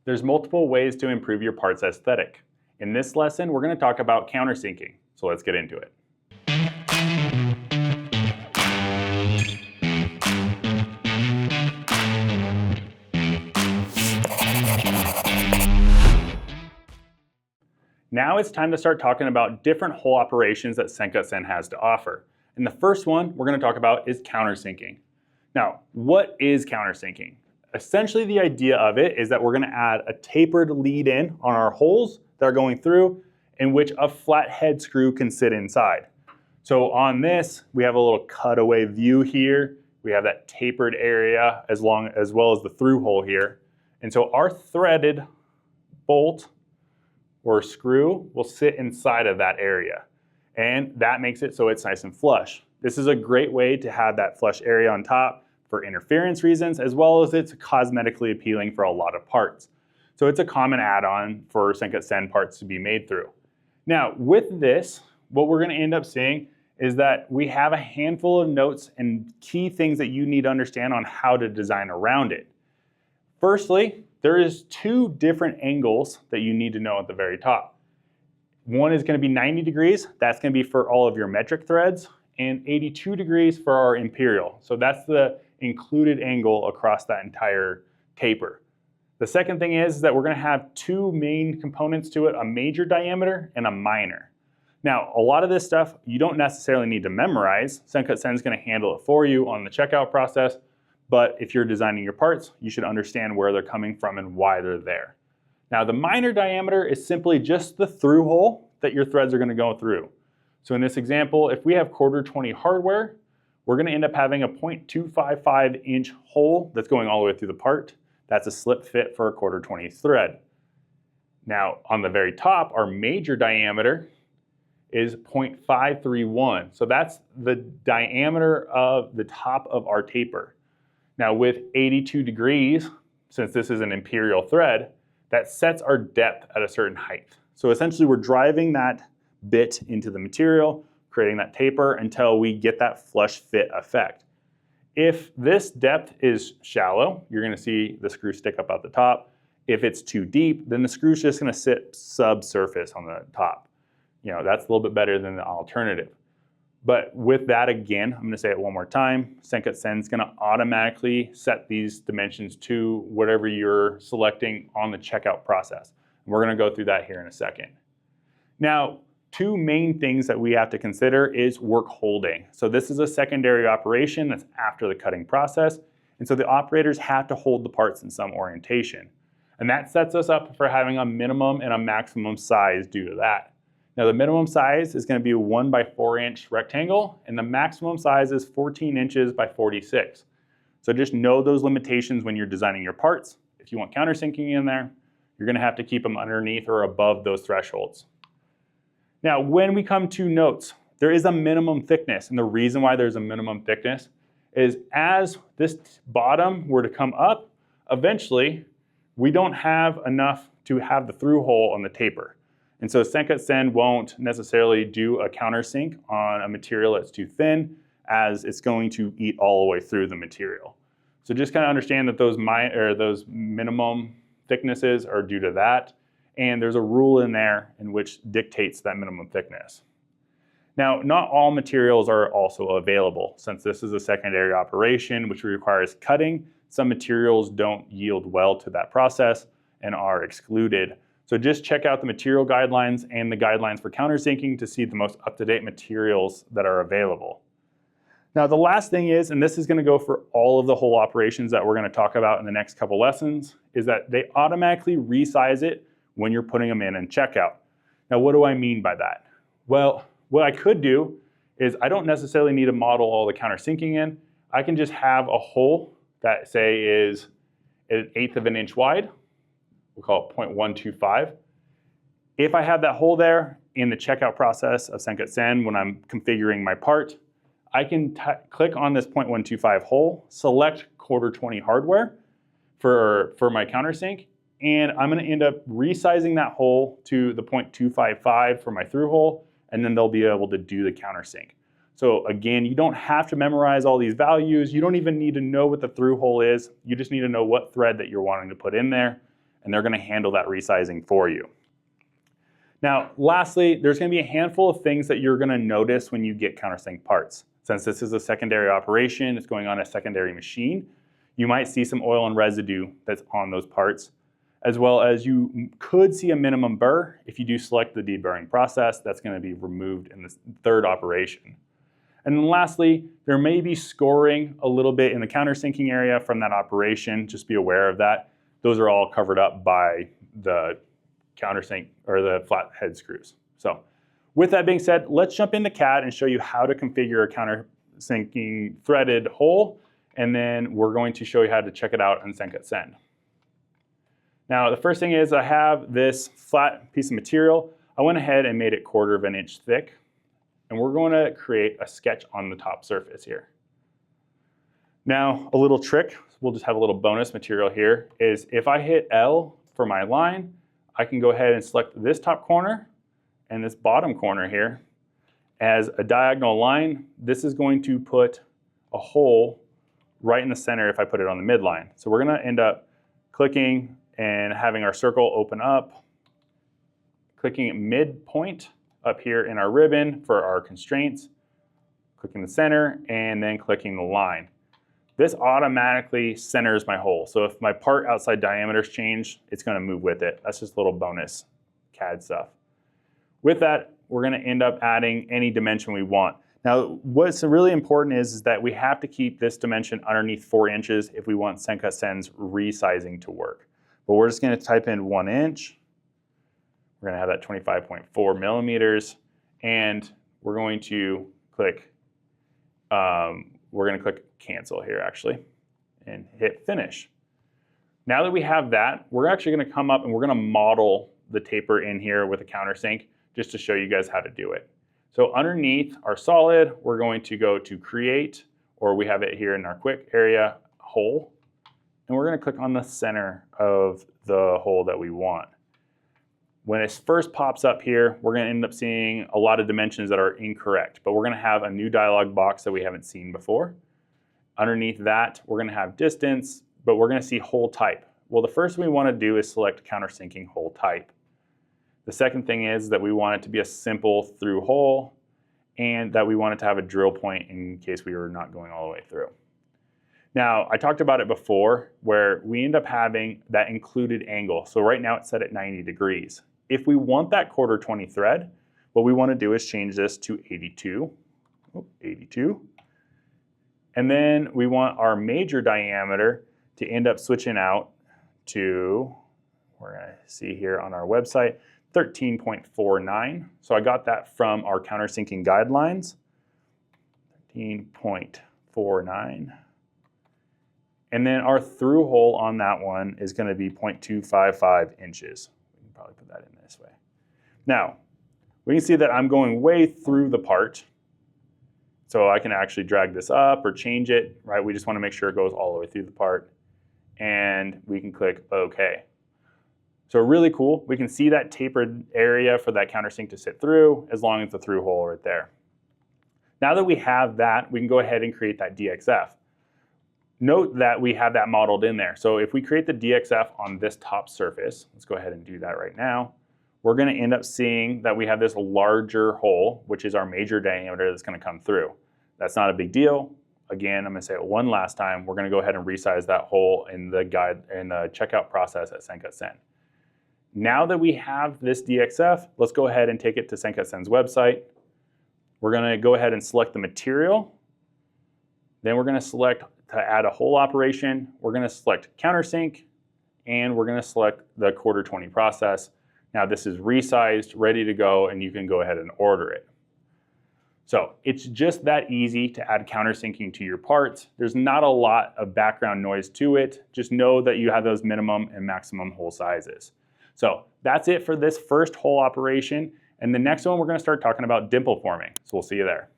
There's multiple ways to improve your part's aesthetic. In this lesson, we're going to talk about countersinking, so let's get into it. Now it's time to start talking about different hole operations that SendCutSend has to offer. And the first one we're going to talk about is countersinking. Now, what is countersinking? Essentially, the idea of it is that we're going to add a tapered lead in on our holes that are going through, in which a flat head screw can sit inside. So on this, we have a little cutaway view here. We have that tapered area as well as the through hole here. And so our threaded bolt or screw will sit inside of that area. And that makes it so it's nice and flush. This is a great way to have that flush area on top for interference reasons, as well as it's cosmetically appealing for a lot of parts. So it's a common add-on for SendCutSend parts to be made through. Now, with this, what we're going to end up seeing is that we have a handful of notes and key things that you need to understand on how to design around it. Firstly, there is two different angles that you need to know at the very top. One is going to be 90 degrees. That's going to be for all of your metric threads, and 82 degrees for our Imperial. So that's the included angle across that entire taper. The second thing is that we're going to have two main components to it, a major diameter and a minor. Now, a lot of this stuff you don't necessarily need to memorize. SendCutSend is going to handle it for you on the checkout process, but if you're designing your parts, you should understand where they're coming from and why they're there. Now, the minor diameter is simply just the through hole that your threads are going to go through. So in this example, if we have 1/4-20 hardware, we're going to end up having a 0.255 inch hole that's going all the way through the part. That's a slip fit for a 1/4-20 thread. Now, on the very top, our major diameter is 0.531. So that's the diameter of the top of our taper. Now, with 82 degrees, since this is an Imperial thread, that sets our depth at a certain height. So essentially, we're driving that bit into the material, creating that taper until we get that flush fit effect. If this depth is shallow, you're going to see the screw stick up at the top. If it's too deep, then the screw's just going to sit subsurface on the top. You know, that's a little bit better than the alternative. But with that, again, I'm going to say it one more time, SendCutSend is going to automatically set these dimensions to whatever you're selecting on the checkout process. And we're going to go through that here in a second. Now, two main things that we have to consider is workholding. So this is a secondary operation that's after the cutting process. And so the operators have to hold the parts in some orientation. And that sets us up for having a minimum and a maximum size due to that. Now the minimum size is going to be a 1x4 inch rectangle, and the maximum size is 14 inches by 46. So just know those limitations when you're designing your parts. If you want countersinking in there, you're going to have to keep them underneath or above those thresholds. Now, when we come to notes, there is a minimum thickness, and the reason why there's a minimum thickness is as this bottom were to come up, eventually we don't have enough to have the through hole on the taper. And so SendCutSend won't necessarily do a countersink on a material that's too thin, as it's going to eat all the way through the material. So just kind of understand that those minimum thicknesses are due to that. And there's a rule in there in which dictates that minimum thickness. Now, not all materials are also available. Since this is a secondary operation which requires cutting, some materials don't yield well to that process and are excluded. So just check out the material guidelines and the guidelines for countersinking to see the most up-to-date materials that are available. Now, the last thing is, and this is going to go for all of the hole operations that we're going to talk about in the next couple lessons, is that they automatically resize it when you're putting them in checkout. Now, what do I mean by that? Well, what I could do is I don't necessarily need to model all the countersinking in. I can just have a hole that, say, is 1/8 of an inch wide. We'll call it 0.125. If I have that hole there in the checkout process of SendCutSend when I'm configuring my part, I can click on this 0.125 hole, select 1/4-20 hardware for my countersink, and I'm going to end up resizing that hole to the 0.255 for my through hole, and then they'll be able to do the countersink. So again, you don't have to memorize all these values. You don't even need to know what the through hole is. You just need to know what thread that you're wanting to put in there. and they're going to handle that resizing for you. Now, lastly, there's going to be a handful of things that you're going to notice when you get countersink parts. Since this is a secondary operation, it's going on a secondary machine, you might see some oil and residue that's on those parts, as well as you could see a minimum burr. If you do select the deburring process, that's going to be removed in the third operation. And then lastly, there may be scoring a little bit in the countersinking area from that operation. Just be aware of that. Those are all covered up by the countersink or the flat head screws. So with that being said, let's jump into CAD and show you how to configure a countersinking threaded hole, and then we're going to show you how to check it out on SendCutSend. Now, the first thing is I have this flat piece of material. I went ahead and made it 1/4 of an inch thick, and we're going to create a sketch on the top surface here. Now, a little trick, we'll just have a little bonus material here, is if I hit L for my line, I can go ahead and select this top corner and this bottom corner here as a diagonal line. This is going to put a hole right in the center if I put it on the midline. So we're going to end up clicking and having our circle open up, clicking at midpoint up here in our ribbon for our constraints, clicking the center, and then clicking the line. This automatically centers my hole. So if my part outside diameters change, it's going to move with it. That's just a little bonus CAD stuff. With that, we're going to end up adding any dimension we want. Now, what's really important is that we have to keep this dimension underneath 4 inches if we want SendCutSend's resizing to work. But we're just going to type in 1 inch. We're going to have that 25.4 millimeters, and we're going to click cancel here actually and hit finish. Now that we have that, we're actually going to come up and we're going to model the taper in here with a countersink just to show you guys how to do it. So underneath our solid, we're going to go to create, or we have it here in our quick area, hole, and we're going to click on the center of the hole that we want. When it first pops up here, we're going to end up seeing a lot of dimensions that are incorrect, but we're going to have a new dialog box that we haven't seen before. Underneath that, we're going to have distance, but we're going to see hole type. Well, the first thing we want to do is select countersinking hole type. The second thing is that we want it to be a simple through hole, and that we want it to have a drill point in case we were not going all the way through. Now, I talked about it before where we end up having that included angle. So right now it's set at 90 degrees. If we want that 1/4-20 thread, what we want to do is change this to 82. And then we want our major diameter to end up switching out to, we're going to see here on our website, 13.49. So I got that from our countersinking guidelines, 13.49. And then our through hole on that one is going to be 0.255 inches. We can probably put that in this way. Now, we can see that I'm going way through the part. So I can actually drag this up or change it, right? We just want to make sure it goes all the way through the part. And we can click OK. So really cool. We can see that tapered area for that countersink to sit through as long as the through hole right there. Now that we have that, we can go ahead and create that DXF. Note that we have that modeled in there. So if we create the DXF on this top surface, let's go ahead and do that right now. We're going to end up seeing that we have this larger hole, which is our major diameter that's going to come through. That's not a big deal. Again, I'm going to say it one last time. We're going to go ahead and resize that hole in the guide in the checkout process at SendCutSend. Now that we have this DXF, let's go ahead and take it to SendCutSend's website. We're going to go ahead and select the material. Then we're going to select to add a hole operation. We're going to select countersink, and we're going to select the 1/4-20 process. Now this is resized, ready to go, and you can go ahead and order it. So it's just that easy to add countersinking to your parts. There's not a lot of background noise to it. Just know that you have those minimum and maximum hole sizes. So that's it for this first hole operation. And the next one, we're going to start talking about dimple forming. So we'll see you there.